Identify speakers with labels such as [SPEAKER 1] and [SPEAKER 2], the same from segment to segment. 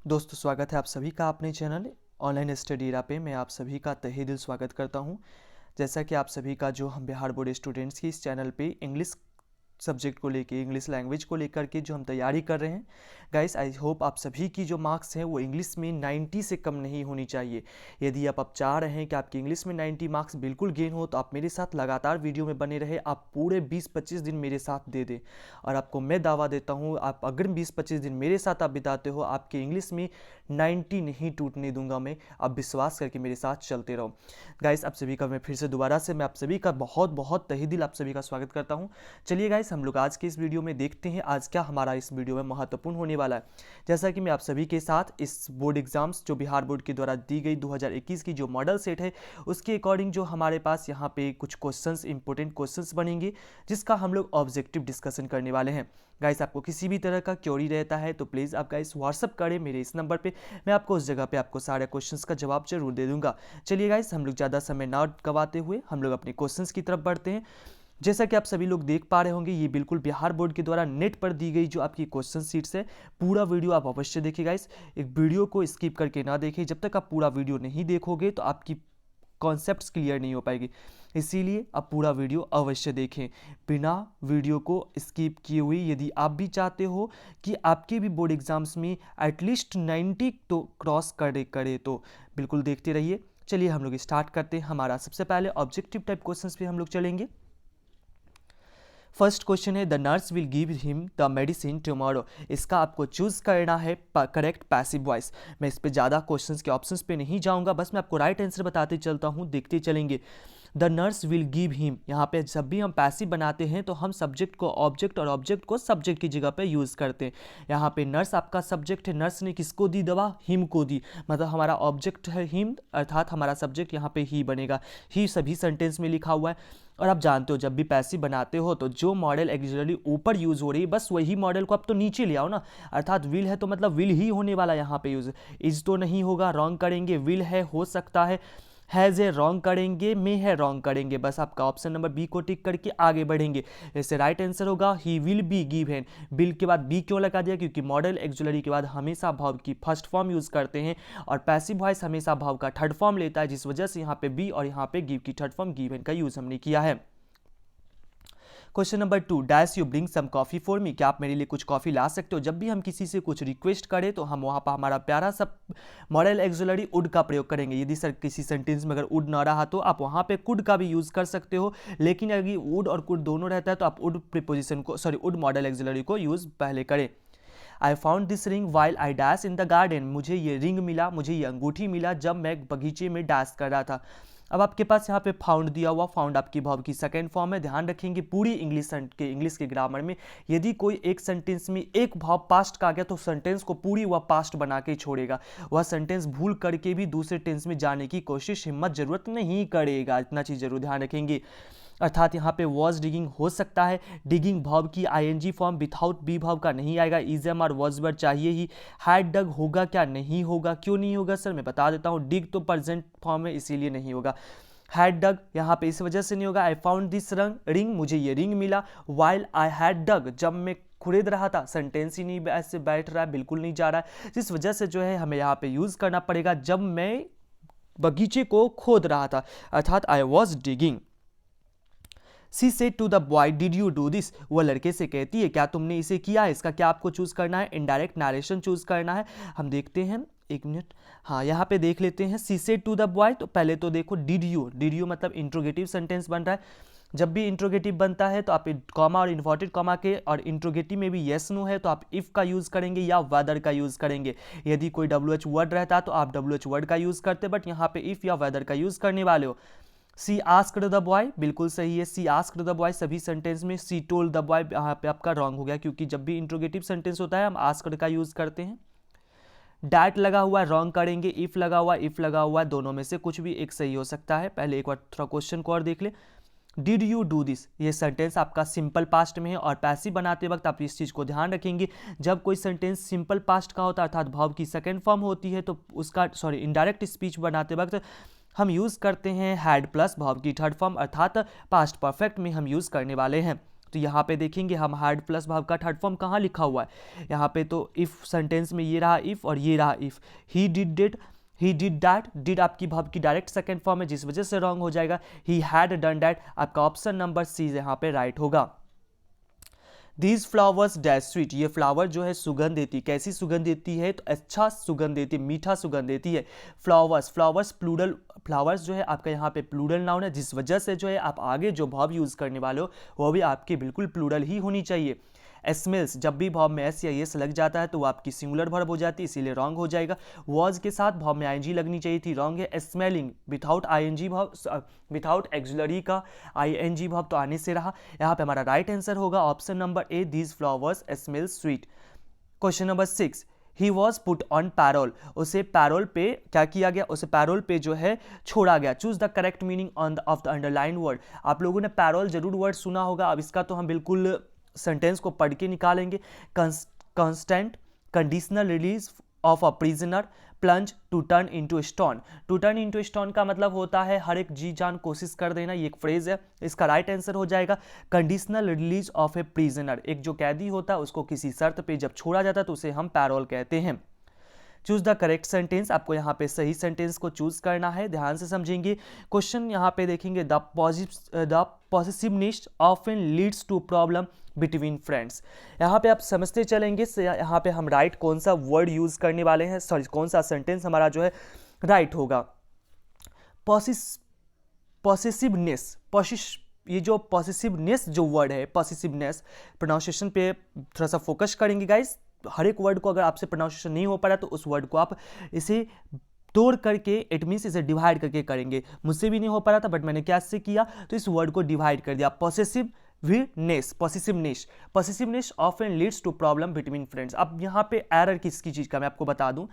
[SPEAKER 1] दोस्तों स्वागत है आप सभी का अपने चैनल ऑनलाइन स्टडी एरा पे। मैं आप सभी का तहे दिल स्वागत करता हूं। जैसा कि आप सभी का जो हम बिहार बोर्ड स्टूडेंट्स की इस चैनल पे इंग्लिश सब्जेक्ट को लेके इंग्लिश लैंग्वेज को लेकर के जो हम तैयारी कर रहे हैं गाइस, आई होप आप सभी की जो मार्क्स हैं वो इंग्लिश में 90 से कम नहीं होनी चाहिए। यदि आप चाह रहे हैं कि आपकी इंग्लिश में 90 मार्क्स बिल्कुल गेन हो तो आप मेरे साथ लगातार वीडियो में बने रहे। आप पूरे 20-25 दिन मेरे साथ दे दें और आपको मैं दावा देता हूँ, आप अगर 20-25 दिन मेरे साथ आप बिताते हो, आपके इंग्लिश में 90 नहीं टूटने दूंगा मैं। आप विश्वास करके मेरे साथ चलते रहो। गाइस, आप सभी का मैं फिर से दोबारा से मैं आप सभी का बहुत बहुत तहे दिल आप सभी का स्वागत करता हूँ। चलिए गाइस, हम लोग आज के इस वीडियो में देखते हैं आज क्या हमारा इस वीडियो में महत्वपूर्ण होने वाला है। जैसा कि मैं आप सभी के साथ इस बोर्ड एग्जाम्स जो बिहार बोर्ड के द्वारा दी गई 2021 की जो मॉडल सेट है उसके अकॉर्डिंग जो हमारे पास यहाँ पे कुछ क्वेश्चंस इंपॉर्टेंट क्वेश्चंस बनेंगे जिसका हम लोग ऑब्जेक्टिव डिस्कशन करने वाले हैं। गाइस, आपको किसी भी तरह का क्वेरी रहता है तो प्लीज़ आप गाइस व्हाट्सअप करें मेरे इस नंबर पे। मैं आपको उस जगह पे आपको सारे क्वेश्चंस का जवाब जरूर दे दूंगा। चलिए गाइस, हम लोग ज़्यादा समय ना गवाते हुए हम लोग अपने क्वेश्चंस की तरफ बढ़ते हैं। जैसा कि आप सभी लोग देख पा रहे होंगे, ये बिल्कुल बिहार बोर्ड के द्वारा नेट पर दी गई जो आपकी क्वेश्चन सीट्स है। पूरा वीडियो आप अवश्य देखिए गाइस, एक वीडियो को स्किप करके ना देखें। जब तक आप पूरा वीडियो नहीं देखोगे तो आपकी कॉन्सेप्ट्स क्लियर नहीं हो पाएगी, इसीलिए आप पूरा वीडियो अवश्य देखें बिना वीडियो को स्किप किए हुए। यदि आप भी चाहते हो कि आपके भी बोर्ड एग्जाम्स में एटलीस्ट 90 तो क्रॉस करे तो बिल्कुल देखते रहिए। चलिए हम लोग स्टार्ट करते हैं। हमारा सबसे पहले ऑब्जेक्टिव टाइप क्वेश्चंस पे हम लोग चलेंगे। फर्स्ट क्वेश्चन है the nurse will give him the medicine tomorrow. इसका आपको चूज करना है करेक्ट पैसिव वॉइस। मैं इस पे ज़्यादा क्वेश्चंस के ऑप्शंस पे नहीं जाऊंगा, बस मैं आपको राइट आंसर बताते चलता हूँ, देखते चलेंगे। The nurse will give him, यहाँ पे जब भी हम पैसिव बनाते हैं तो हम सब्जेक्ट को ऑब्जेक्ट और ऑब्जेक्ट को सब्जेक्ट की जगह पे यूज़ करते हैं। यहाँ पे नर्स आपका सब्जेक्ट है, नर्स ने किसको दी दवा? हिम को दी, मतलब हमारा ऑब्जेक्ट है हिम, अर्थात हमारा सब्जेक्ट यहाँ पे ही बनेगा। ही सभी सेंटेंस में लिखा हुआ है। और आप जानते हो जब भी पैसिव बनाते हो तो जो मॉडल एक्चुअली ऊपर यूज हो रही है बस वही मॉडल को आप तो नीचे ले आओ ना। अर्थात विल है तो मतलब विल ही होने वाला यहाँ पे यूज। इज तो नहीं होगा, रॉन्ग करेंगे। विल है, हो सकता है। हैज़ है, रॉन्ग करेंगे। मे है, रॉन्ग करेंगे। बस आपका ऑप्शन नंबर बी को टिक करके आगे बढ़ेंगे। इससे राइट आंसर होगा he will be given. Bill के बाद बी क्यों लगा दिया? क्योंकि मॉडल एक्जुलरी के बाद हमेशा भाव की फर्स्ट फॉर्म यूज करते हैं और पैसिव वॉइस हमेशा भाव का थर्ड फॉर्म लेता है, जिस वजह से यहाँ पे बी और यहाँ पे गिव की थर्ड फॉर्म गिवन का यूज हमने किया है। Question number 2, dash you bring some coffee for me. क्या आप मेरे लिए कुछ कॉफी ला सकते हो? जब भी हम किसी से कुछ रिक्वेस्ट करें तो हम वहाँ पर हमारा प्यारा सा मॉडल एक्जुलरी उड का प्रयोग करेंगे। यदि सर किसी सेंटेंस में अगर उड ना रहा तो आप वहाँ पे कुड का भी यूज कर सकते हो, लेकिन अगर उड और कुड दोनों रहता है तो आप उड प्रीपोजिशन को उड मॉडल एक्जुलरी को यूज पहले करें। I found this ring while I dash in the garden. मुझे ये रिंग मिला, मुझे ये अंगूठी मिला जब मैं बगीचे में डैश कर रहा था। अब आपके पास यहाँ पे फाउंड दिया हुआ, फाउंड आपकी वर्ब की सेकंड फॉर्म है। ध्यान रखेंगे पूरी इंग्लिश के ग्रामर में यदि कोई एक सेंटेंस में एक वर्ब पास्ट का आ गया तो सेंटेंस को पूरी वह पास्ट बना के छोड़ेगा। वह सेंटेंस भूल करके भी दूसरे टेंस में जाने की कोशिश हिम्मत जरूरत नहीं करेगा। इतना चीज़ जरूर ध्यान रखेंगे। अर्थात यहाँ पे वॉज डिगिंग हो सकता है, डिगिंग वर्ब की ING form without be verb का नहीं आएगा, इजम और वॉज वर्ड चाहिए ही। हैड डग होगा क्या? नहीं होगा। क्यों नहीं होगा सर? मैं बता देता हूँ, डिग तो प्रेजेंट फॉर्म है इसीलिए नहीं होगा। हैड डग यहाँ पे इस वजह से नहीं होगा। आई फाउंड दिस रिंग, मुझे ये रिंग मिला वाइल आई हैड डग, जब मैं खुरेद रहा था। सेंटेंस ही नहीं ऐसे बैठ रहा है, बिल्कुल नहीं जा रहा है, जिस वजह से जो है हमें यहाँ पे यूज करना पड़ेगा जब मैं बगीचे को खोद रहा था, अर्थात I was digging. She said to the boy did you do this. वो लड़के से कहती है क्या तुमने इसे किया है? इसका क्या आपको चूज करना है? इनडायरेक्ट नरेशन चूज करना है। हम देखते हैं, एक मिनट, हाँ यहाँ पे देख लेते हैं। She said to the boy, तो पहले तो देखो डिड यू मतलब इंट्रोगेटिव सेंटेंस बन रहा है। जब भी इंट्रोगेटिव बनता है तो आप कॉमा और इन्वर्टेड कॉमा के, और इंट्रोगेटिव में भी यस नो है तो आप इफ का यूज करेंगे या वेदर का यूज करेंगे। यदि कोई WH वर्ड रहता तो आप WH वर्ड का यूज करते, बट यहाँ पे इफ या वेदर का यूज करने वाले हो। सी आस्क्ड द बॉय, बिल्कुल सही है। सी आस्क्ड द बॉय सभी सेंटेंस में। सी टोल्ड द बॉय यहाँ पे आपका रॉन्ग हो गया, क्योंकि जब भी इंट्रोगेटिव सेंटेंस होता है हम आस्क्ड का यूज करते हैं। डैट लगा हुआ है, रॉन्ग करेंगे। इफ लगा हुआ है, दोनों में से कुछ भी एक सही हो सकता है। पहले एक बार थोड़ा क्वेश्चन को और देख ले। डिड यू डू दिस, ये सेंटेंस आपका सिंपल पास्ट में है, और पैसिव बनाते वक्त आप इस चीज को ध्यान रखेंगे, जब कोई सेंटेंस सिंपल पास्ट का होता है अर्थात वर्ब की सेकंड फॉर्म होती है तो उसका इनडायरेक्ट स्पीच बनाते वक्त हम यूज करते हैं हैड प्लस वर्ब की थर्ड फॉर्म, अर्थात पास्ट परफेक्ट में हम यूज करने वाले हैं। तो यहाँ पे देखेंगे हम हैड प्लस वर्ब का थर्ड फॉर्म कहाँ लिखा हुआ है, यहाँ पे तो इफ़ सेंटेंस में ये रहा इफ़ और ये रहा if. He did that, did आपकी वर्ब की डायरेक्ट सेकेंड फॉर्म है जिस वजह से रॉन्ग हो जाएगा। ही हैड डन दैट, आपका ऑप्शन नंबर सी यहाँ पे राइट होगा। दीज फ्लावर्स डैश स्वीट, ये फ्लावर जो है सुगंध देती है, कैसी सुगंध देती है, तो अच्छा सुगंध देती है, मीठा सुगंध देती है। फ्लावर्स प्लूरल, फ्लावर्स जो है आपका यहाँ पे प्लूरल नाउन है जिस वजह से जो है आप आगे जो वर्ब यूज़ करने वाले हो वो भी आपकी बिल्कुल प्लूरल ही होनी चाहिए। स्मेल्स, जब भी वर्ब में एस या एस लग जाता है तो वो आपकी सिंगुलर वर्ब हो जाती है, इसीलिए रॉन्ग हो जाएगा। वॉज के साथ वर्ब में आईएनजी लगनी चाहिए थी, रॉन्ग है। Smelling without ING verb, without auxiliary का आईएनजी वर्ब तो आने से रहा। यहाँ पे हमारा राइट आंसर होगा option number A, these flowers smell sweet. Question number 6, he was put on parole, उसे पैरोल पे क्या किया गया, उसे पैरोल पे जो है छोड़ा गया। Choose the correct meaning of the underline word. आप लोगों ने पैरोल जरूर वर्ड सुना होगा, अब इसका तो हम बिल्कुल सेंटेंस को पढ़ के निकालेंगे। Constant conditional release of a prisoner, plunge to turn into stone. To turn into stone का मतलब होता है हर एक जी जान कोशिश कर देना, ये एक फ्रेज है। इसका राइट आंसर हो जाएगा conditional release of A prisoner. एक जो कैदी होता है उसको किसी शर्त पे जब छोड़ा जाता है तो उसे हम पैरोल कहते हैं। चूज द करेक्ट सेंटेंस, आपको यहाँ पे सही सेंटेंस को चूज करना है, ध्यान से समझेंगे। क्वेश्चन यहाँ पे देखेंगे, the possessiveness often leads to problem between friends. यहाँ पे आप समझते चलेंगे, यहाँ पे हम राइट कौन सा वर्ड यूज करने वाले हैं, सॉरी कौन सा सेंटेंस हमारा जो है राइट होगा। पॉसेसिवनेस, ये जो पॉसेसिवनेस जो वर्ड है, पॉसेसिवनेस प्रोनाउंसिएशन पे थोड़ा सा फोकस करेंगे गाइस। हर एक वर्ड को अगर आपसे प्रोनाउंसिएशन नहीं हो पा रहा तो उस वर्ड को आप इसे तोड़ करके, इट मीन्स इसे डिवाइड करके करेंगे। मुझसे भी नहीं हो पा रहा था बट मैंने क्या से किया, तो इस वर्ड को डिवाइड कर दिया। Possessiveness often leads to problem between friends. अब यहाँ पे एरर किसकी चीज़ का मैं आपको बता दूं,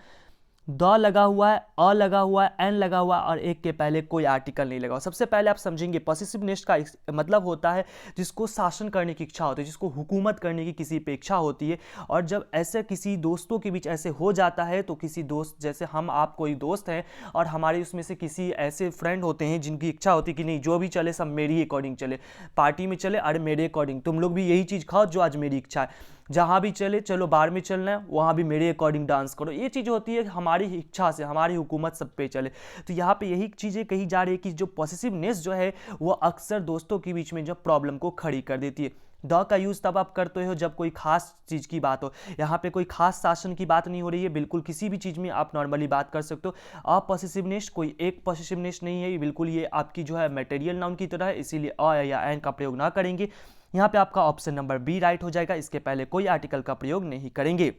[SPEAKER 1] द लगा हुआ है, अ लगा हुआ है, एन लगा हुआ है और एक के पहले कोई आर्टिकल नहीं लगा हुआ। सबसे पहले आप समझेंगे पॉसेसिवनेस का मतलब होता है जिसको शासन करने की इच्छा होती है, जिसको हुकूमत करने की किसी पे इच्छा होती है। और जब ऐसे किसी दोस्तों के बीच ऐसे हो जाता है तो किसी दोस्त, जैसे हम आप कोई दोस्त हैं और हमारे उसमें से किसी ऐसे फ्रेंड होते हैं जिनकी इच्छा होती है कि नहीं जो भी चले सब मेरी अकॉर्डिंग चले, पार्टी में चले अरे मेरे अकॉर्डिंग, तुम लोग भी यही चीज़ खाओ जो आज मेरी इच्छा है, जहाँ भी चले चलो बार में चलना है वहाँ भी मेरे अकॉर्डिंग डांस करो। ये चीज़ होती है हमारी इच्छा से, हमारी हुकूमत सब पे चले। तो यहाँ पे यही चीज़ें कही जा रही है कि जो पॉसेसिवनेस जो है वो अक्सर दोस्तों के बीच में जो प्रॉब्लम को खड़ी कर देती है। द का यूज़ तब आप करते हो जब कोई खास चीज़ की बात हो। यहाँ पे कोई खास शासन की बात नहीं हो रही है, बिल्कुल किसी भी चीज़ में आप नॉर्मली बात कर सकते हो। पॉसेसिवनेस कोई एक पॉसेसिवनेस नहीं है, बिल्कुल ये आपकी जो है मटेरियल नाउन की तरह है, इसीलिए अ या एन का प्रयोग ना करेंगे। यहाँ पे आपका ऑप्शन नंबर बी राइट हो जाएगा, इसके पहले कोई आर्टिकल का प्रयोग नहीं करेंगे।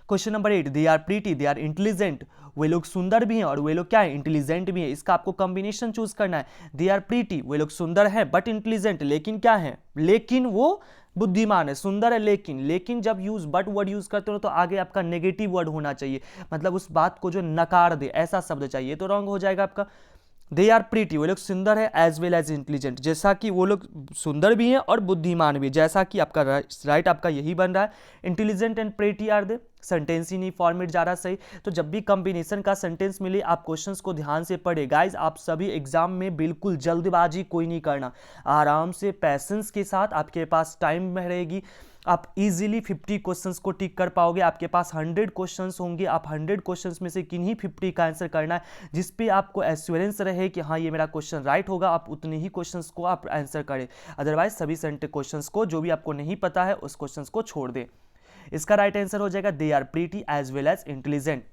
[SPEAKER 1] Question number 8, they are pretty, they are intelligent, वे लोग सुंदर भी हैं और वे लोग क्या है, इंटेलिजेंट भी हैं। इसका आपको कॉम्बिनेशन चूज करना है। दे आर प्रीटी, वे लोग सुंदर हैं, बट इंटेलिजेंट, लेकिन क्या है, लेकिन वो बुद्धिमान है। सुंदर है लेकिन जब यूज बट वर्ड यूज करते हो तो आगे आपका नेगेटिव वर्ड होना चाहिए, मतलब उस बात को जो नकार दे ऐसा शब्द चाहिए, तो रॉन्ग हो जाएगा आपका। दे आर प्रीटी, वो लोग सुंदर है, एज वेल एज इंटेलिजेंट, जैसा कि वो लोग सुंदर भी हैं और बुद्धिमान भी, जैसा कि आपका राइट आपका यही बन रहा है। Intelligent and pretty are they, sentence ही नहीं फॉर्मेट जा रहा सही। तो जब भी कॉम्बिनेशन का सेंटेंस मिले आप क्वेश्चंस को ध्यान से पढ़े। गाइज आप सभी एग्जाम में बिल्कुल जल्दबाजी कोई नहीं करना, आराम से पैसेंस के साथ, आपके पास टाइम में रहेगी, आप इजीली 50 क्वेश्चंस को टिक कर पाओगे। आपके पास 100 क्वेश्चंस होंगे, आप 100 क्वेश्चंस में से किन्हीं 50 का आंसर करना है, जिस पे आपको एश्योरेंस रहे कि हाँ ये मेरा क्वेश्चन राइट होगा, आप उतने ही क्वेश्चंस को आप आंसर करें। अदरवाइज सभी क्वेश्चंस को जो भी आपको नहीं पता है उस क्वेश्चंस को छोड़ दें। इसका राइट आंसर हो जाएगा they are pretty as well as intelligent.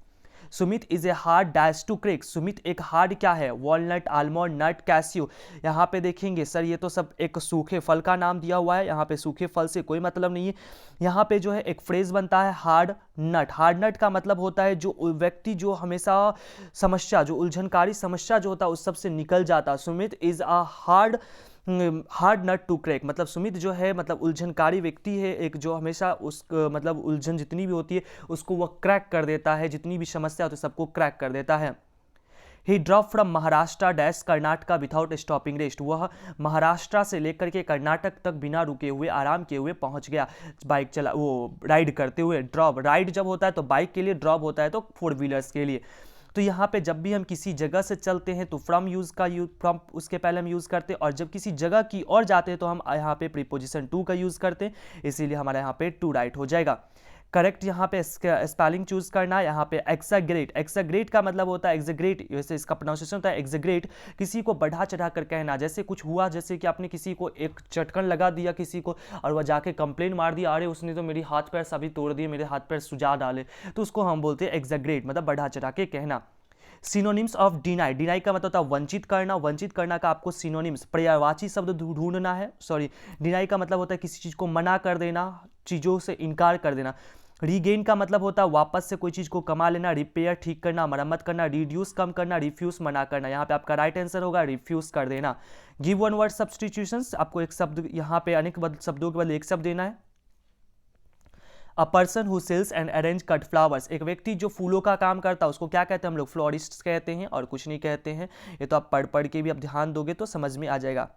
[SPEAKER 1] Sumit is a hard dash to crack, Sumit एक हार्ड क्या है, वॉलनट, आलमंड, नट, कैसियो। यहाँ पे देखेंगे सर ये तो सब एक सूखे फल का नाम दिया हुआ है, यहाँ पे सूखे फल से कोई मतलब नहीं है। यहाँ पे जो है एक फ्रेज बनता है हार्ड नट। हार्ड नट का मतलब होता है जो व्यक्ति जो हमेशा समस्या, जो उलझनकारी समस्या जो होता है उस सब से निकल जाता है। Sumit is a hard nut to crack, मतलब सुमित जो है मतलब उलझनकारी व्यक्ति है, एक जो हमेशा उस मतलब उलझन जितनी भी होती है उसको वह क्रैक कर देता है, जितनी भी समस्या होती है सबको क्रैक कर देता है। He drop from Maharashtra dash Karnataka without stopping rest, वह महाराष्ट्र से लेकर के कर्नाटक तक बिना रुके हुए आराम किए हुए पहुंच गया, बाइक चला वो राइड करते हुए। ड्रॉप, राइड जब होता है तो बाइक के लिए, ड्रॉप होता है तो 4 व्हीलर्स के लिए। तो यहाँ पे जब भी हम किसी जगह से चलते हैं तो फ्रॉम फ्रॉम उसके पहले हम यूज़ करते हैं, और जब किसी जगह की और जाते हैं तो हम यहाँ पे प्रीपोजिशन टू का यूज़ करते हैं, इसीलिए हमारा यहाँ पे टू राइट हो जाएगा। करेक्ट यहाँ पे स्पेलिंग चूज करना है। यहाँ पे एक्साग्रेट, एक्साग्रेट का मतलब होता है एग्जेग्रेट, वैसे इसका प्रोनाउंसिएशन होता है एग्जेग्रेट, किसी को बढ़ा चढ़ा कर कहना। जैसे कुछ हुआ, जैसे कि आपने किसी को एक चटकन लगा दिया किसी को, और वह जाके कंप्लेन मार दिया, अरे उसने तो मेरी हाथ पैर सभी तोड़ दिए, मेरे हाथ पैर सुजा डाले, तो उसको हम बोलते हैं एग्जेग्रेट, मतलब बढ़ा चढ़ा के कहना। सिनोनिम्स ऑफ डिनाई, डिनाई का मतलब होता है वंचित करना, वंचित करना का आपको सिनोनिम्स पर्यायवाची शब्द ढूंढना है। सॉरी, डिनाई का मतलब होता है किसी चीज़ को मना कर देना, चीज़ों से इनकार कर देना। रीगेन का मतलब होता है वापस से कोई चीज़ को कमा लेना। रिपेयर ठीक करना, मरम्मत करना। रिड्यूस कम करना। रिफ्यूज मना करना। यहाँ पे आपका राइट आंसर होगा रिफ्यूज कर देना। गिव वन वर्ड सब्सटीट्यूशंस, आपको एक शब्द यहाँ पे अनेक शब्दों के बदले एक शब्द देना है। A person who sells and arrange cut flowers, एक व्यक्ति जो फूलों का काम करता है उसको क्या कहते हैं हम लोग? फ्लोरिस्ट कहते हैं, और कुछ नहीं कहते हैं। ये तो आप पढ़ पढ़ के भी आप ध्यान दोगे तो समझ में आ जाएगा।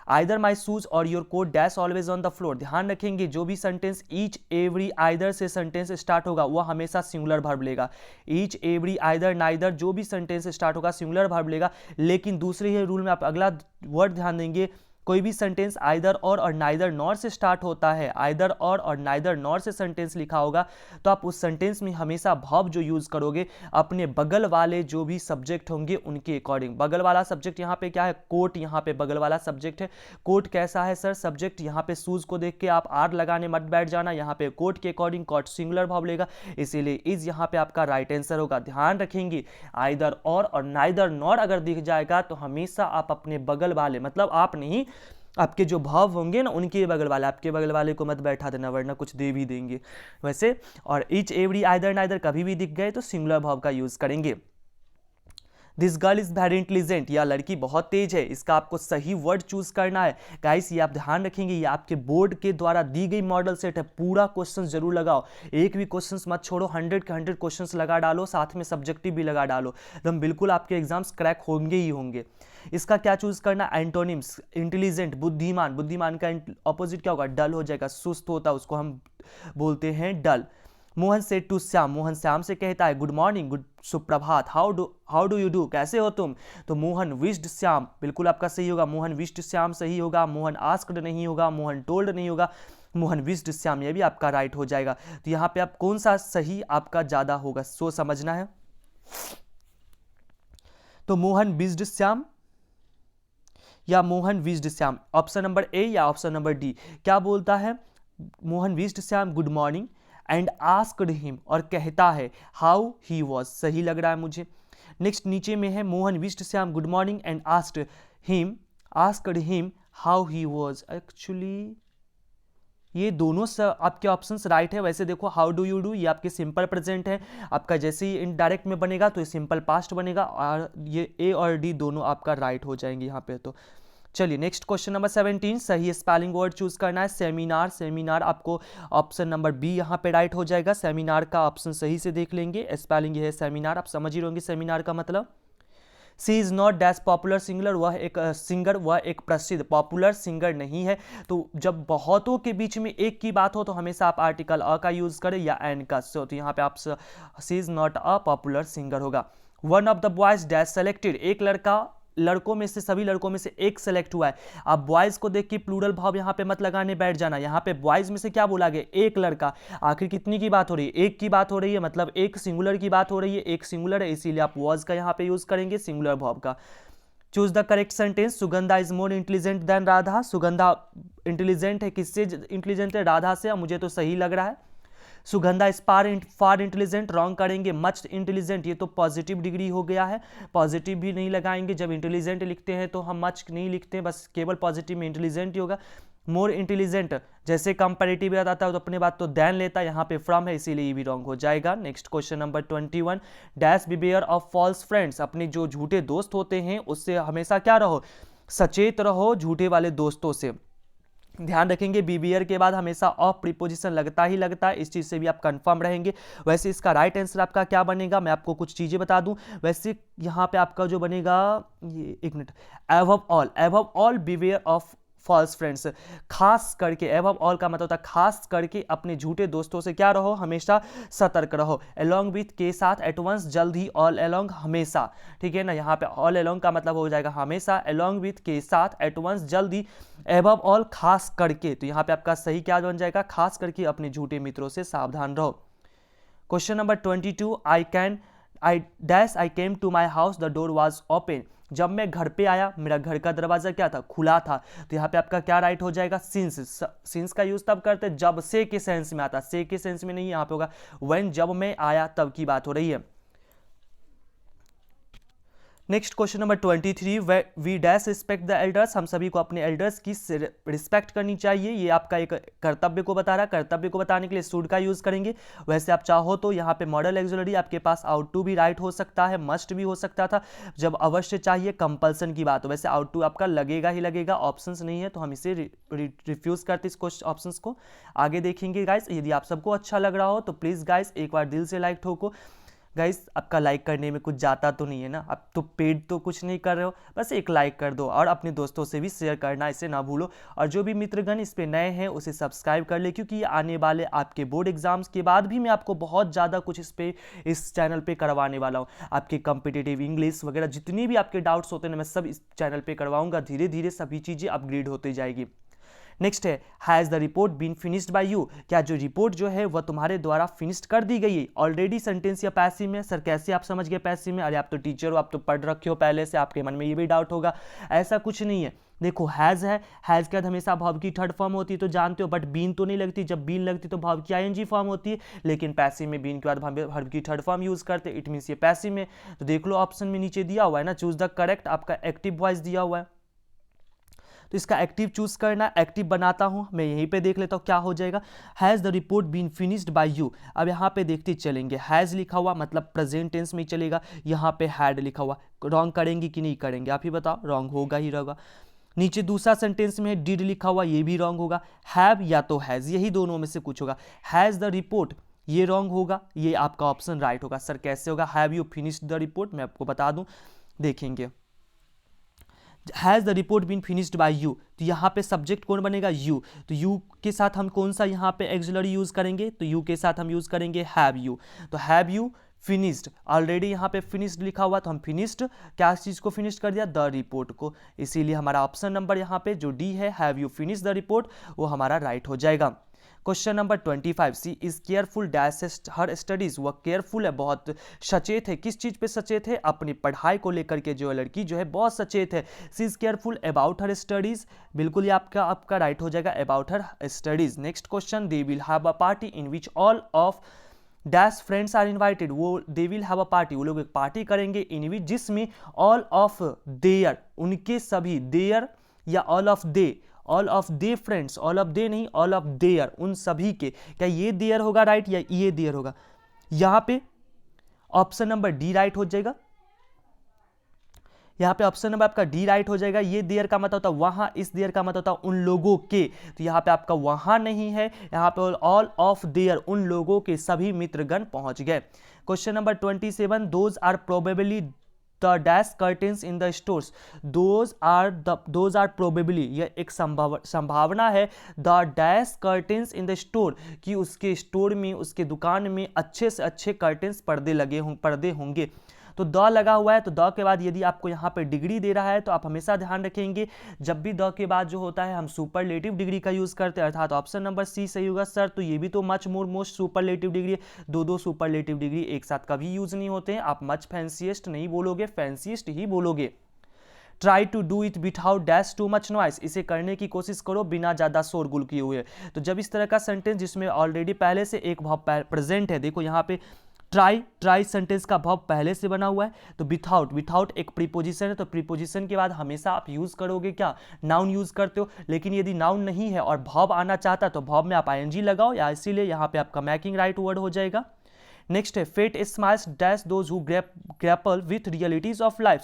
[SPEAKER 1] आइदर माई शूज और your coat dash always on the floor, ध्यान रखेंगे जो भी सेंटेंस ईच एवरी आइदर से सेंटेंस स्टार्ट होगा वह हमेशा सिंगुलर वर्ब लेगा। ईच एवरी आइदर नाइदर जो भी सेंटेंस स्टार्ट होगा सिंगुलर वर्ब लेगा। लेकिन दूसरे ही रूल में आप अगला वर्ड ध्यान देंगे, कोई भी सेंटेंस आइदर और नाइदर नॉर से स्टार्ट होता है, आइदर और नाइदर नॉर से सेंटेंस लिखा होगा तो आप उस सेंटेंस में हमेशा वर्ब जो यूज करोगे अपने बगल वाले जो भी सब्जेक्ट होंगे उनके अकॉर्डिंग। बगल वाला सब्जेक्ट यहाँ पे क्या है? कोट, यहाँ पे बगल वाला सब्जेक्ट है। कोट कैसा है सर? सब्जेक्ट। यहाँ पे शूज को देख के आप आर लगाने मत बैठ जाना, यहाँ पे कोट के अकॉर्डिंग कोट सिंगुलर वर्ब लेगा, इसीलिए इज यहाँ पे आपका राइट आंसर होगा। ध्यान रखेंगे आइदर और नाइदर नॉर अगर दिख जाएगा तो हमेशा आप अपने बगल वाले, मतलब आप नहीं, आपके जो भाव होंगे ना उनके बगल वाले, आपके बगल वाले को मत बैठा देना वरना कुछ दे भी देंगे वैसे। और ईच एवरी आइदर नाइदर कभी भी दिख गए तो सिंगुलर भाव का यूज करेंगे। This girl is very intelligent, यह लड़की बहुत तेज है, इसका आपको सही वर्ड चूज करना है। गाइस ये आप ध्यान रखेंगे, ये आपके बोर्ड के द्वारा दी गई मॉडल सेट है, पूरा क्वेश्चन जरूर लगाओ, एक भी क्वेश्चन मत छोड़ो, 100 के 100 क्वेश्चन लगा डालो, साथ में सब्जेक्टिव भी लगा डालो, एकदम बिल्कुल आपके एग्जाम्स क्रैक होंगे ही होंगे। इसका क्या चूज करना? एंटोनिम्स, इंटेलिजेंट बुद्धिमान, बुद्धिमान का ऑपोजिट क्या होगा? डल हो जाएगा, सुस्त होता है उसको हम बोलते हैं डल। मोहन सेड टू श्याम, मोहन श्याम से कहता है गुड मॉर्निंग, गुड सुप्रभात, हाउ डू यू डू, कैसे हो तुम? तो मोहन विश्ड श्याम, बिल्कुल आपका सही होगा, मोहन विश्ड श्याम सही होगा। मोहन आस्क्ड नहीं होगा, मोहन टोल्ड नहीं होगा, मोहन विश्ड श्याम, ये भी आपका राइट हो जाएगा। तो यहाँ पे आप कौन सा सही आपका ज्यादा होगा सो समझना है। तो मोहन विश्ड श्याम या Mohan wished Shyam, option number ए या ऑप्शन नंबर डी, क्या बोलता है? Mohan wished Shyam good morning and asked him, और कहता है हाउ ही वॉज, सही लग रहा है मुझे। नेक्स्ट नीचे में है Mohan wished Shyam good morning and asked him how he was, actually ये दोनों आपके ऑप्शंस राइट है। वैसे देखो हाउ डू यू डू ये आपके सिंपल प्रेजेंट है, आपका जैसे ही इनडायरेक्ट में बनेगा तो ये सिंपल पास्ट बनेगा, और ये ए और डी दोनों आपका राइट हो जाएंगे यहाँ पे। तो चलिए नेक्स्ट क्वेश्चन नंबर 17, सही स्पेलिंग वर्ड चूज करना है। सेमिनार, सेमिनार आपको ऑप्शन नंबर बी यहाँ पे राइट हो जाएगा। सेमिनार का ऑप्शन सही से देख लेंगे, स्पेलिंग ये है सेमिनार, आप समझ ही होंगे सेमिनार का मतलब। She is not dash popular singular, वह एक सिंगर, वह एक प्रसिद्ध पॉपुलर सिंगर नहीं है। तो जब बहुतों के बीच में एक की बात हो तो हमेशा आप आर्टिकल अ का यूज करें या एन का, तो यहाँ पे आप she is not a popular singer होगा। One of the boys dash selected, एक लड़का लड़कों में से, सभी लड़कों में से एक सेलेक्ट हुआ है। आप बॉयज को देख के प्लूरल भाव यहाँ पे मत लगाने बैठ जाना, यहाँ पे बॉयज में से क्या बोला गया? एक लड़का। आखिर कितनी की बात हो रही है? एक की बात हो रही है, मतलब एक सिंगुलर की बात हो रही है, एक सिंगुलर है, इसीलिए आप वॉज का यहाँ पे यूज करेंगे सिंगुलर भाव का। Choose the correct sentence, Sugandha is more intelligent then Radha, Sugandha intelligent है, किससे इंटेलिजेंट है? राधा से, मुझे तो सही लग रहा है। Sugandha is far intelligent, wrong करेंगे। मच इंटेलिजेंट, ये तो पॉजिटिव डिग्री हो गया है, पॉजिटिव भी नहीं लगाएंगे, जब इंटेलिजेंट लिखते हैं तो हम मच नहीं लिखते हैं, बस केवल पॉजिटिव में इंटेलिजेंट ही होगा। मोर इंटेलिजेंट, जैसे कंपैरेटिव याद आता है तो अपने बात तो देन लेता है, यहाँ पे फ्रॉम है इसीलिए ये भी रॉन्ग हो जाएगा। Next question number 21, dash beware of false friends, अपने जो झूठे दोस्त होते हैं उससे हमेशा क्या रहो? सचेत रहो, झूठे वाले दोस्तों से। ध्यान रखेंगे बीबियर के बाद हमेशा ऑफ प्रीपोजिशन लगता ही लगता है, इस चीज से भी आप कंफर्म रहेंगे। वैसे इसका राइट आंसर आपका क्या बनेगा, मैं आपको कुछ चीजें बता दूं। वैसे यहाँ पे आपका जो बनेगा, ये एक minute, above all beware of false friends. खास करके एबव ऑल का मतलब होता है खास करके अपने झूठे दोस्तों से क्या रहो, हमेशा सतर्क रहो। अलोंग विथ के साथ एट वंस जल्द ही, ऑल अलोंग हमेशा, ठीक है ना। यहाँ पे ऑल अलोंग का मतलब हो जाएगा हमेशा, अलोंग विथ के साथ एट वंस जल्द ही, एबव ऑल खास करके। तो यहाँ पे आपका सही क्या बन जाएगा, खास करके अपने झूठे मित्रों से सावधान रहो। Question number 22, I came to my house the door was open. जब मैं घर पे आया मेरा घर का दरवाजा क्या था, खुला था। तो यहाँ पे आपका क्या राइट हो जाएगा, सिंस। सिंस का यूज तब करते जब से के सेंस में आता, से के सेंस में नहीं, यहाँ पे होगा व्हेन, जब मैं आया तब की बात हो रही है। Next question number 23, we dash respect the elders. हम सभी को अपने एल्डर्स की रिस्पेक्ट करनी चाहिए। ये आपका एक कर्तव्य को बता रहा है। कर्तव्य को बताने के लिए शुड का यूज करेंगे। वैसे आप चाहो तो यहाँ पे मॉडल एक्सुलरी आपके पास आउट टू भी राइट हो सकता है, मस्ट भी हो सकता था। जब अवश्य चाहिए कंपल्सन की बात हो, वैसे आउट टू आपका लगेगा ही लगेगा, ऑप्शंस नहीं है तो हम इसे रिफ्यूज करते इस क्वेश्चन ऑप्शंस को। आगे देखेंगे गाइस। यदि आप सबको अच्छा लग रहा हो तो प्लीज गाइस एक बार दिल से लाइक ठोको। गाइस आपका लाइक करने में कुछ जाता तो नहीं है ना, आप तो पेड तो कुछ नहीं कर रहे हो, बस एक लाइक कर दो और अपने दोस्तों से भी शेयर करना इसे ना भूलो। और जो भी मित्रगण इस पे नए हैं उसे सब्सक्राइब कर ले, क्योंकि ये आने वाले आपके बोर्ड एग्जाम्स के बाद भी मैं आपको बहुत ज़्यादा कुछ इस चैनल पे करवाने वाला हूँ। आपके कॉम्पिटिटिव इंग्लिश वगैरह जितनी भी आपके डाउट्स होते हैं मैं सब इस चैनल पर करवाऊँगा। धीरे धीरे सभी चीज़ें अपग्रेड होती जाएगी। नेक्स्ट है, has the report been finished by you. क्या जो रिपोर्ट जो है वह तुम्हारे द्वारा फिनिश्ड कर दी गई है। ऑलरेडी सेंटेंस या पैसिव में, सर कैसे आप समझ गए पैसिव में, अरे आप तो टीचर हो, आप तो पढ़ रखे हो पहले से, आपके मन में ये भी डाउट होगा। ऐसा कुछ नहीं है। देखो हैज़ है, हैज़ के बाद हमेशा वर्ब की थर्ड फॉर्म होती है तो जानते हो, बट बीन तो नहीं लगती। जब बीन लगती तो वर्ब की आईएनजी फॉर्म होती है, लेकिन पैसिव में बीन के बाद वर्ब की थर्ड फॉर्म यूज करते, इट मीन्स ये पैसिव में। तो देख लो ऑप्शन में नीचे दिया हुआ है ना, चूज द करेक्ट, आपका एक्टिव वॉइस दिया हुआ है तो इसका एक्टिव चूज करना। एक्टिव बनाता हूं मैं, यहीं पे देख लेता हूं क्या हो जाएगा। Has the report been finished by you. अब यहाँ पे देखते चलेंगे, हैज़ लिखा हुआ मतलब प्रेजेंट टेंस में चलेगा, यहाँ पे हैड लिखा हुआ, रॉन्ग करेंगे कि नहीं करेंगे आप ही बताओ, रॉन्ग होगा ही होगा। नीचे दूसरा सेंटेंस में डिड लिखा हुआ, ये भी रॉन्ग होगा। हैव या तो हैज़, यही दोनों में से कुछ होगा। हैज़ द रिपोर्ट, ये रॉन्ग होगा, ये आपका ऑप्शन राइट होगा। सर कैसे होगा, have you finished the report, मैं आपको बता दूं, देखेंगे। Has the report been finished by you, तो यहाँ पे सब्जेक्ट कौन बनेगा, यू। तो यू के साथ हम कौन सा यहाँ पे एक्सिलरी यूज करेंगे, तो यू के साथ हम यूज करेंगे हैव यू। तो हैव यू फिनिश्ड, ऑलरेडी यहाँ पे फिनिश्ड लिखा हुआ तो हम फिनिश्ड क्या चीज़ को फिनिश्ड कर दिया, द रिपोर्ट को। इसीलिए हमारा ऑप्शन नंबर यहाँ पे जो डी है, have you finished the report, वो हमारा राइट हो जाएगा। Question number 25, she is careful dash her studies. वह केयरफुल है, बहुत सचेत है। किस चीज़ पे सचेत है, अपनी पढ़ाई को लेकर के। जो लड़की जो है बहुत सचेत है। She is careful about her studies, बिल्कुल ये आपका राइट हो जाएगा, about her studies. Next question, they will have a party in which all of dash friends are invited. वो they will have a party, वो लोग एक पार्टी करेंगे इन विच, जिसमें ऑल ऑफ देयर, उनके सभी, देयर या all of the, all of the friends, all of the नहीं, ऑल ऑफ देयर, उन सभी के। क्या ये देयर होगा राइट या ये देयर होगा, यहां पे ऑप्शन नंबर डी राइट हो जाएगा। यहाँ पे ऑप्शन नंबर आपका डी राइट हो जाएगा। ये देयर का मतलब होता है वहां, इस देयर का मतलब होता है उन लोगों के। तो यहाँ पे आपका वहां नहीं है, यहाँ पे ऑल ऑफ देयर, उन लोगों के सभी मित्रगण पहुंच गए। Question number 27, those are probably the dash curtains in the stores. Those are probably, यह एक संभावना है, the dash curtains in the store, कि उसके स्टोर में, उसके दुकान में अच्छे से अच्छे कर्टेन्स, पर्दे होंगे। तो द लगा हुआ है, तो द के बाद यदि आपको यहाँ पे डिग्री दे रहा है तो आप हमेशा ध्यान रखेंगे, जब भी द के बाद जो होता है हम सुपरलेटिव डिग्री का यूज करते हैं, अर्थात ऑप्शन नंबर सी सही होगा। सर तो ये भी तो much more most superlative degree है, दो सुपरलेटिव डिग्री एक साथ कभी यूज नहीं होते हैं। आप मच फैंसीएस्ट नहीं बोलोगे, फैंसीएस्ट ही बोलोगे। Try to do it without dash too much noise, इसे करने की कोशिश करो बिना ज़्यादा शोरगुल किए हुए। तो जब इस तरह का सेंटेंस जिसमें ऑलरेडी पहले से एक वर्ब प्रेजेंट है, देखो यहाँ पे ट्राई सेंटेंस का वर्ब पहले से बना हुआ है, तो विथाउट एक प्रीपोजिशन है, तो प्रीपोजिशन के बाद हमेशा आप यूज करोगे क्या, नाउन यूज करते हो। लेकिन यदि नाउन नहीं है और वर्ब आना चाहता तो वर्ब में आप आईएनजी लगाओ, या इसीलिए यहाँ पे आपका मैकिंग राइट वर्ड हो जाएगा। नेक्स्ट है fate smiles dash those who grapple with realities of life.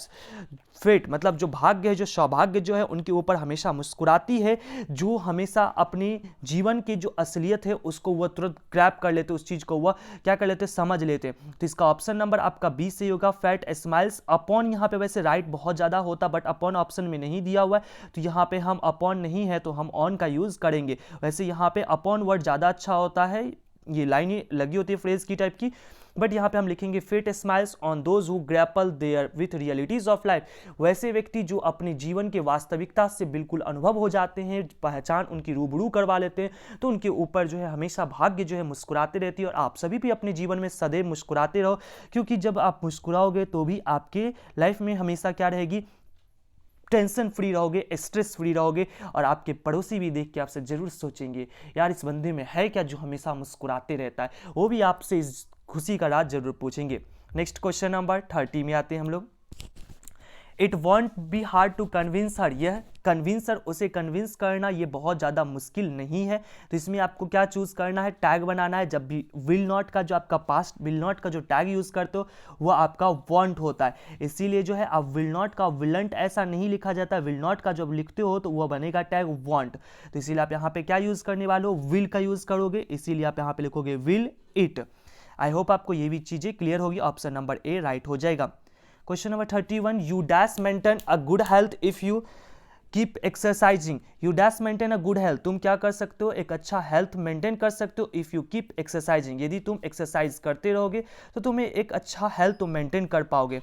[SPEAKER 1] Fate मतलब जो भाग्य है, जो सौभाग्य जो है उनके ऊपर हमेशा मुस्कुराती है, जो हमेशा अपने जीवन की जो असलियत है उसको वह तुरंत ग्रैप कर लेते, उस चीज को वह क्या कर लेते, समझ लेते। तो इसका ऑप्शन नंबर आपका बी से होगा, फेट स्माइल्स। अपॉन यहाँ पे वैसे राइट बहुत ज्यादा होता बट अपॉन ऑप्शन में नहीं दिया हुआ है, तो यहाँ पे हम अपॉन नहीं है तो हम ऑन का यूज करेंगे। वैसे यहाँ पे अपॉन वर्ड ज्यादा अच्छा होता है, ये लाइन लगी होती है फ्रेज की टाइप की, बट यहाँ पे हम लिखेंगे fate smiles on those who grapple there with realities of life. वैसे व्यक्ति जो अपने जीवन के वास्तविकता से बिल्कुल अनुभव हो जाते हैं, पहचान उनकी रूबरू करवा लेते हैं, तो उनके ऊपर जो है हमेशा भाग्य जो है मुस्कुराते रहती है। और आप सभी भी अपने जीवन में सदैव मुस्कुराते रहो, क्योंकि जब आप मुस्कुराओगे तो भी आपके लाइफ में हमेशा क्या रहेगी, टेंशन फ्री रहोगे, स्ट्रेस फ्री रहोगे, और आपके पड़ोसी भी देख के आपसे जरूर सोचेंगे यार इस बंदे में है क्या जो हमेशा मुस्कुराते रहता है, वो भी आपसे इस खुशी का राज जरूर पूछेंगे। नेक्स्ट क्वेश्चन नंबर 30 में आते हैं हम लोग। It won't be hard to convince her, यह कन्विंसर उसे कन्विंस करना ये बहुत ज़्यादा मुश्किल नहीं है। तो इसमें आपको क्या चूज करना है, टैग बनाना है। जब भी विल नॉट का जो आपका पास्ट विल नॉट का जो टैग यूज करते हो वो आपका वॉन्ट होता है, इसीलिए जो है आप विल नॉट का विलंट ऐसा नहीं लिखा जाता है, विल नॉट का जब लिखते हो तो वह बनेगा टैग वॉन्ट। तो इसीलिए आप यहाँ पे क्या यूज करने वाले हो, विल का यूज करोगे, इसीलिए आप यहाँ पे लिखोगे विल इट। आई होप आपको ये भी चीजें क्लियर होगी, ऑप्शन नंबर ए राइट हो जाएगा। Question number 31, you dash maintain a good health if you keep exercising. You dash maintain a good health, तुम क्या कर सकते हो, एक अच्छा हेल्थ मेंटेन कर सकते हो इफ यू कीप एक्सरसाइजिंग, यदि तुम एक्सरसाइज करते रहोगे तो तुम्हें एक अच्छा हेल्थ तुम मेंटेन कर पाओगे।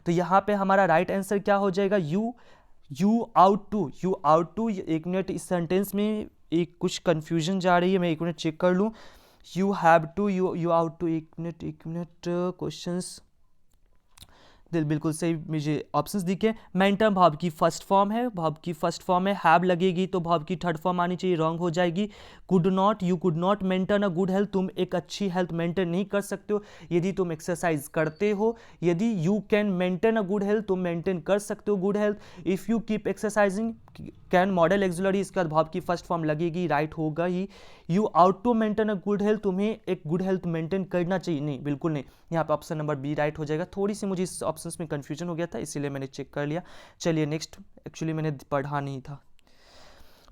[SPEAKER 1] तो यहाँ पे हमारा राइट आंसर क्या हो जाएगा, यू आउट टू। एक मिनट, इस सेंटेंस में एक कुछ कंफ्यूजन जा रही है, मैं एक मिनट चेक कर लूँ। You have to, you ought to, एक मिनट क्वेश्चंस बिल्कुल सही मुझे ऑप्शंस दिखे। मेंटेन भाव की फर्स्ट फॉर्म है, भाव की फर्स्ट फॉर्म है, हैव लगेगी तो भाव की थर्ड फॉर्म आनी चाहिए, रॉन्ग हो जाएगी। Could not, you could not maintain a good health, तुम एक अच्छी हेल्थ मेंटेन नहीं कर सकते हो यदि तुम एक्सरसाइज करते हो। यदि you can maintain a good health, तुम मेंटेन कर सकते हो good health if you keep exercising. Can modal auxiliary, इसके बाद भाव की फर्स्ट फॉर्म लगेगी, राइट होगा ही। You ought to maintain a good health, तुम्हें एक गुड हेल्थ मेंटेन करना चाहिए, नहीं बिल्कुल नहीं, यहाँ पे ऑप्शन नंबर बी राइट हो जाएगा। थोड़ी सी मुझे इस ऑप्शंस में कंफ्यूजन हो गया था इसीलिए मैंने चेक कर लिया। चलिए नेक्स्ट, एक्चुअली मैंने पढ़ा नहीं था।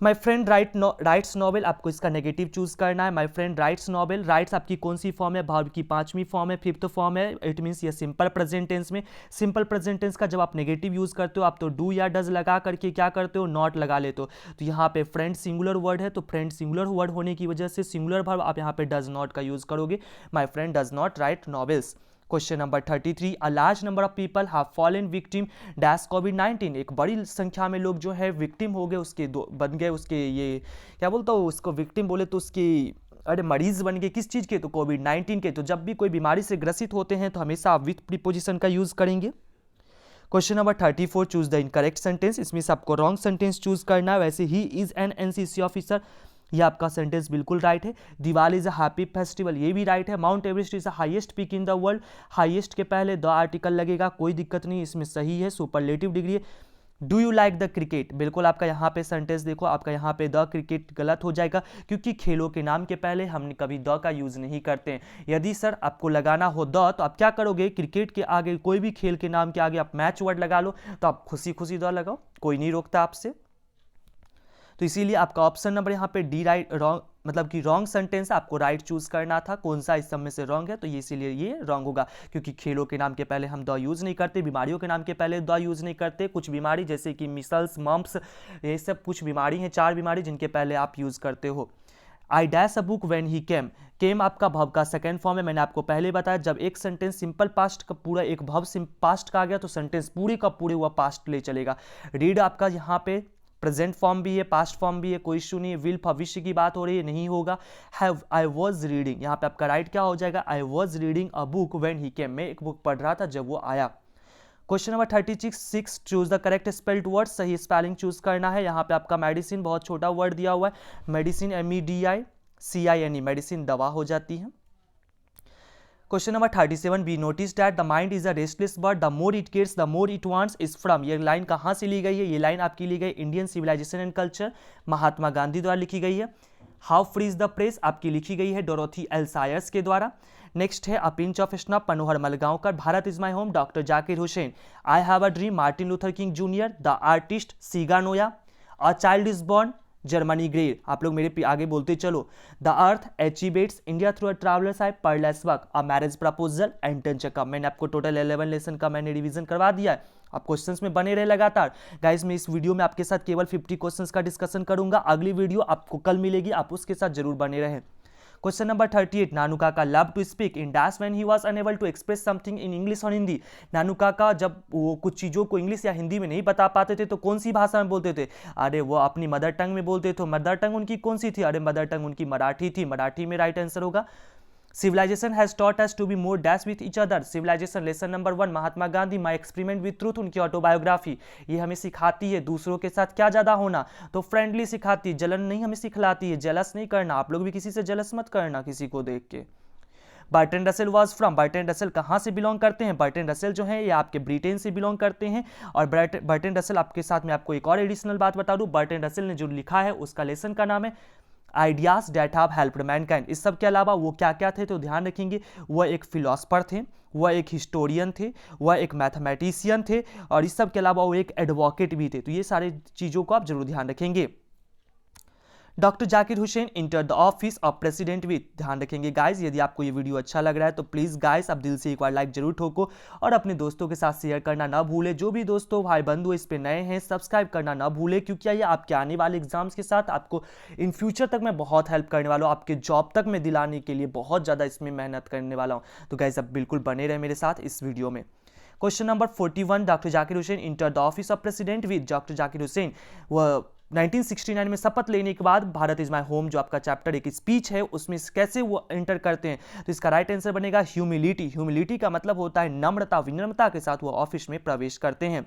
[SPEAKER 1] माई फ्रेंड राइट्स नॉवेल, आपको इसका नेगेटिव चूज करना है। My friend rights novel, rights आपकी कौन सी फॉर्म है, भाव की पांचवी फॉर्म है, फिफ्थ फॉर्म है, इट मीन्स ये सिंपल प्रेजेंट टेंस में। सिंपल प्रेजेंट टेंस का जब आप नेगेटिव यूज करते हो आप तो डू या डज लगा करके क्या करते हो, नॉट लगा लेते हो। तो यहाँ पे फ्रेंड सिंगुलर वर्ड है, तो फ्रेंड सिंगुलर वर्ड होने की वजह से सिंगुलर वर्ब आप यहाँ पे डज नॉट का यूज करोगे। My friend does not write novels. Question number 33, a large number of people have fallen victim dash कोविड-19, एक बड़ी संख्या में लोग जो है विक्टिम हो गए, उसके बन गए, उसके ये क्या बोलता हूँ उसको, विक्टिम बोले तो उसकी अरे मरीज बन गए, किस चीज़ के, तो कोविड-19 के। तो जब भी कोई बीमारी से ग्रसित होते हैं तो हमेशा आप विथ प्रीपोजिशन का यूज करेंगे। Question number 34, choose the incorrect sentence, इसमें से आपको रॉन्ग सेंटेंस चूज करना है। वैसे he is an NCC officer, ये आपका सेंटेंस बिल्कुल राइट है। Diwali is a happy festival, ये भी राइट है। Mount Everest is the highest peak in the world, highest के पहले द आर्टिकल लगेगा, कोई दिक्कत नहीं, इसमें सही है, सुपरलेटिव डिग्री है। Do you like the cricket, बिल्कुल आपका यहाँ पे सेंटेंस देखो, आपका यहाँ पे द क्रिकेट गलत हो जाएगा, क्योंकि खेलों के नाम के पहले हम कभी द का यूज नहीं करते हैं। यदि सर आपको लगाना हो द तो आप क्या करोगे, क्रिकेट के आगे कोई भी खेल के नाम के आगे आप मैच वर्ड लगा लो, तो आप खुशी खुशी द लगाओ, कोई नहीं रोकता आपसे। तो इसीलिए आपका ऑप्शन नंबर यहाँ पे डी राइट, रॉन्ग मतलब कि रॉन्ग सेंटेंस, आपको राइट चूज करना था, कौन सा इस सब में से रॉन्ग है, तो ये इसीलिए ये रॉन्ग होगा, क्योंकि खेलों के नाम के पहले हम द यूज नहीं करते, बीमारियों के नाम के पहले द यूज नहीं करते। कुछ बीमारी जैसे कि मिसल्स, मम्प्स, ये सब कुछ बीमारी हैं, 4 बीमारी जिनके पहले आप यूज करते हो। I dash a book when he came आपका भव का सेकंड फॉर्म है। मैंने आपको पहले बताया जब एक सेंटेंस सिंपल पास्ट का पूरा एक भव पास्ट का आ गया तो सेंटेंस पूरे का पूरे हुआ पास्ट ले चलेगा। रीड आपका यहाँ पे प्रेजेंट फॉर्म भी है, पास्ट फॉर्म भी है, कोई इशू नहीं है। विल भविष्य की बात हो रही है, नहीं होगा। हैव, आई वॉज रीडिंग, यहाँ पे आपका राइट क्या हो जाएगा, I was reading a book when he came, मैं एक बुक पढ़ रहा था जब वो आया। Question number 36, choose the correct spelled word, सही स्पेलिंग चूज करना है। यहाँ पे आपका मेडिसिन बहुत छोटा वर्ड दिया हुआ है, मेडिसिन MEDICINE, मेडिसिन दवा हो जाती है। Question number 37, we notice that the mind is a restless bird, the more it gets the more it wants is from, ये लाइन कहाँ से ली गई है, ये लाइन आपकी ली गई Indian civilisation and culture, Mahatma Gandhi द्वारा लिखी गई है। How free is the press आपकी लिखी गई है डोरोथी एल सायर्स के द्वारा। नेक्स्ट है a pinch of snuff Manohar Malgaonkar, Bharat is my home doctor Zakir Hussain, I have a dream Martin Luther King junior, the artist Shiga Naoya, a child is born Germaine Greer. आप लोग मेरे आगे बोलते चलो। The earth achy bets India through a traveller's eye Pearl S work, a marriage proposal Anton Chekhov. मैंने आपको total 11 lesson का मैंने रिवीजन करवा दिया है, आप क्वेश्चंस में बने रहे लगातार। गाइस मैं इस वीडियो में आपके साथ केवल 50 क्वेश्चंस का डिस्कशन करूंगा, अगली वीडियो आपको कल मिलेगी, आप उसके साथ जरूर बने रहें। Question number 38, Nanu Kaka love to speak in dash when he was unable to express something in English और हिंदी। नानू काका जब वो कुछ चीज़ों को इंग्लिश या हिंदी में नहीं बता पाते थे तो कौन सी भाषा में बोलते थे? अरे वो अपनी मदर टंग में बोलते थे। मदर टंग उनकी कौन सी थी? अरे मदर टंग उनकी मराठी थी। मराठी में राइट आंसर होगा। Civilisation has taught us to be more dash with each other. Civilisation lesson number 1 Mahatma Gandhi my experiment with truth, उनकी ऑटोबायोग्राफी। ये हमें सिखाती है दूसरों के साथ क्या ज़्यादा होना, तो फ्रेंडली सिखाती है, जलन नहीं हमें सिखलाती है, जेलस नहीं करना। आप लोग भी किसी से जेलस मत करना किसी को देख के। Burton Russell was from, Burton Russell कहाँ से बिलोंग करते हैं? बर्टन रसेल जो है ये आपके ब्रिटेन से बिलोंग करते हैं। और बर्टन रसेल आपके साथ में आपको एक और एडिशनल बात बता दूं, बर्टन रसेल ने जो लिखा है उसका लेसन का नाम है ideas that have helped mankind. इस सब के अलावा वो क्या क्या थे तो ध्यान रखेंगे, वह एक फिलोसफर थे, वह एक हिस्टोरियन थे, वह एक मैथमेटिशियन थे, और इस सब के अलावा वो एक एडवोकेट भी थे। तो ये सारी चीज़ों को आप जरूर ध्यान रखेंगे। Doctor Zakir Hussain enter the office of president with, ध्यान रखेंगे गाइस। यदि आपको ये वीडियो अच्छा लग रहा है तो प्लीज़ गाइस आप दिल से एक बार लाइक जरूर ठोको और अपने दोस्तों के साथ शेयर करना ना भूलें। जो भी दोस्तों भाई बंधु इस पे नए हैं सब्सक्राइब करना ना भूलें, क्योंकि ये आपके आने वाले एग्जाम्स के साथ आपको इन फ्यूचर तक मैं बहुत हेल्प करने वाला हूँ, आपके जॉब तक मैं दिलाने के लिए बहुत ज़्यादा इसमें मेहनत करने वाला हूँ। तो गाइस आप बिल्कुल बने रहे मेरे साथ इस वीडियो में। Question number 41, doctor Zakir Hussain enter the office of president with. Doctor Zakir Hussain वह 1969 में शपथ लेने के बाद भारत इज माई होम जो आपका चैप्टर एक स्पीच है उसमें कैसे वो एंटर करते हैं, तो इसका राइट आंसर बनेगा ह्यूमिलिटी। ह्यूमिलिटी का मतलब होता है नम्रता, विनम्रता के साथ वो ऑफिस में प्रवेश करते हैं।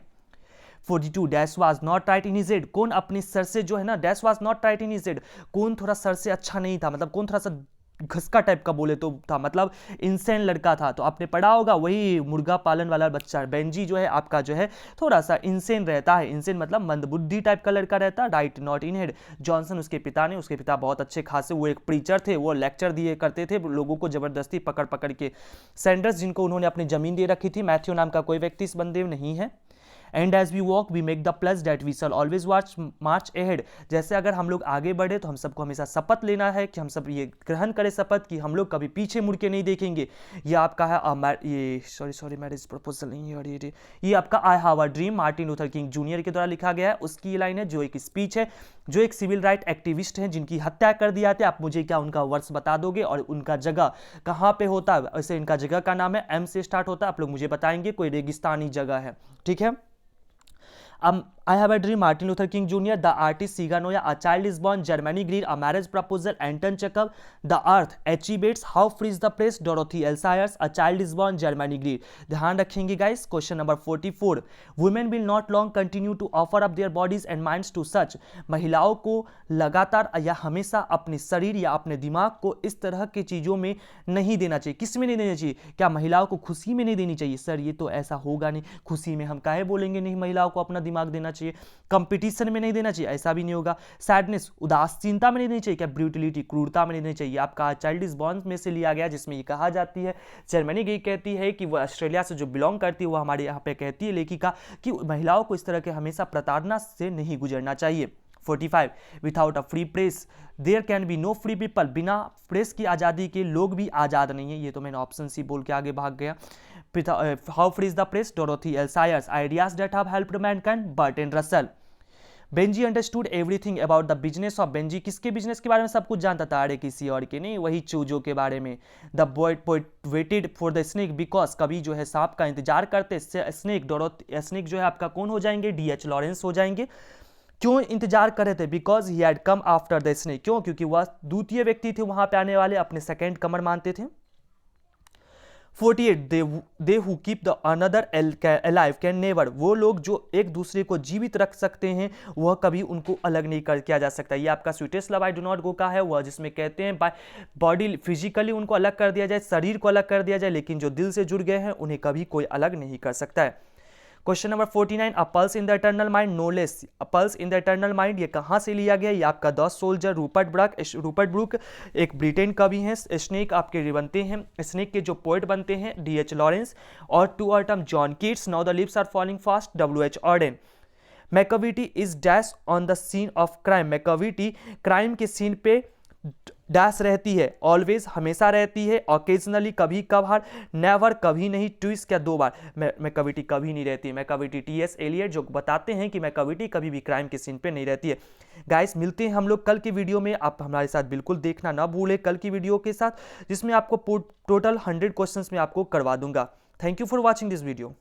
[SPEAKER 1] 42, dash was not right in his head, कौन अपनी सर से जो है ना, dash was not right in his head, कौन थोड़ा सर से अच्छा नहीं था, मतलब कौन थोड़ा सा घसका टाइप का बोले तो था, मतलब इंसेन लड़का था। तो आपने पढ़ा होगा वही मुर्गा पालन वाला बच्चा बेंजी जो है आपका जो है थोड़ा सा इंसेन रहता है। इंसेन मतलब मंदबुद्धि टाइप का लड़का रहता है। Right not in head, Johnson उसके पिता ने, उसके पिता बहुत अच्छे खासे वो एक प्रीचर थे, वो लेक्चर दिए करते थे लोगों को जबरदस्ती पकड़ पकड़ के। सैंडर्स जिनको उन्होंने अपनी जमीन दे रखी थी, मैथ्यू नाम का कोई व्यक्ति इस बंदे में नहीं है। And as we walk we make the plus that we shall always march ahead, जैसे अगर हम लोग आगे बढ़े तो हम सबको हमेशा शपथ लेना है कि हम सब ये ग्रहण करें शपथ कि हम लोग कभी पीछे मुड़ के नहीं देखेंगे। ये आपका है ये सॉरी मैरिज प्रपोजल नहीं है, ये आपका आई have a dream Martin Luther King junior के द्वारा लिखा गया है, उसकी लाइन है जो एक स्पीच है, जो एक सिविल राइट एक्टिविस्ट हैं जिनकी हत्या कर दिया था। आप मुझे क्या उनका वर्ष बता दोगे और उनका जगह कहाँ पे होता है? वैसे इनका जगह का नाम है एम से स्टार्ट होता है, आप लोग मुझे बताएंगे, कोई रेगिस्तानी जगह है, ठीक है। I have a dream, Martin Luther King Jr., the artist Siga Noya, a child is born, Germany Greer, a marriage proposal, Anton Chekhov, the earth, H.E. Bates, how free is the press, Dorothy L. Sayers, a child is born, Germany Greer। ध्यान रखेंगे guys। Question number 44, women will not long continue to offer up their bodies and minds to such, महिलाओं को लगातार या हमेशा अपने शरीर या अपने दिमाग को इस तरह की चीज़ों में नहीं देना चाहिए। किस में नहीं देना चाहिए? क्या महिलाओं को खुशी में नहीं देनी चाहिए? सर ये तो ऐसा होगा नहीं, खुशी में हम काहे बोलेंगे नहीं महिलाओं को अपना दिमाग देना चाहिए। कंपटीशन में नहीं देना चाहिए, ऐसा भी नहीं होगा। सैडनेस उदासीनता में नहीं देनी चाहिए। क्या ब्रूटलिटी क्रूरता में नहीं देनी चाहिए। आपका चाइल्ड इज बॉर्न में से लिया गया, जिसमें ये कहा जाती है, जर्मनी गई कहती है कि वो ऑस्ट्रेलिया से जो बिलोंग करती है वो हमारे यहाँ पे कहती है लेखिका कि महिलाओं को इस तरह के हमेशा प्रताड़ना से नहीं गुजरना चाहिए। 45, without a free press there can be no free people, बिना प्रेस की आज़ादी के लोग भी आज़ाद नहीं है। ये तो मैंने ऑप्शन सी बोल के आगे भाग गया। How free is the press, Dorothy L सायर्स, ideas that have helped Mankind, Burton Russell. Benji understood everything about the business of, Benji किसके बिजनेस के बारे में सब कुछ जानता था? अरे किसी और के नहीं, वही चूजों के बारे में। The poet waited for the snake because, कभी जो है सांप का इंतजार करते। स्नेक जो है आपका कौन हो जाएंगे? D.H. लॉरेंस हो जाएंगे। क्यों इंतजार कर रहे थे? Because he had come after the snake, क्यों? क्योंकि वह द्वितीय व्यक्ति थे वहां पे आने वाले, अपने सेकेंड कमर मानते थे। 48, they who keep the another alive can never, वो लोग जो एक दूसरे को जीवित रख सकते हैं वह कभी उनको अलग नहीं किया जा सकता। ये आपका sweetest love I do not go का है, वह जिसमें कहते हैं बाय बॉडी फिजिकली उनको अलग कर दिया जाए, शरीर को अलग कर दिया जाए, लेकिन जो दिल से जुड़ गए हैं उन्हें कभी कोई अलग नहीं कर सकता है। Question number 49, a pulse in the eternal mind no less. A pulse in the eternal mind ये कहाँ से लिया गया? ये आपका द सोल्जर रूपर्ट ब्रूक एक ब्रिटेन कवि हैं। स्नेक आपके बनते हैं, स्नेक के जो पोएट बनते हैं D.H. लॉरेंस, और to autumn John Keats, now the lips are falling fast W.H. Auden. Macavity is dash on the scene of crime. Macavity crime के सीन पे डैश रहती है, ऑलवेज हमेशा रहती है, ऑकेजनली कभी कभार, नेवर कभी नहीं, ट्विस क्या 2 बार। मैकविटी कभी नहीं रहती है। Macavity T.S. एलियट जो बताते हैं कि मैकविटी कभी भी क्राइम के सीन पे नहीं रहती है। गाइस मिलते हैं हम लोग कल की वीडियो में। आप हमारे साथ बिल्कुल देखना ना भूलें कल की वीडियो के साथ, जिसमें आपको टोटल 100 क्वेश्चंस में आपको करवा दूंगा। Thank you for watching this video.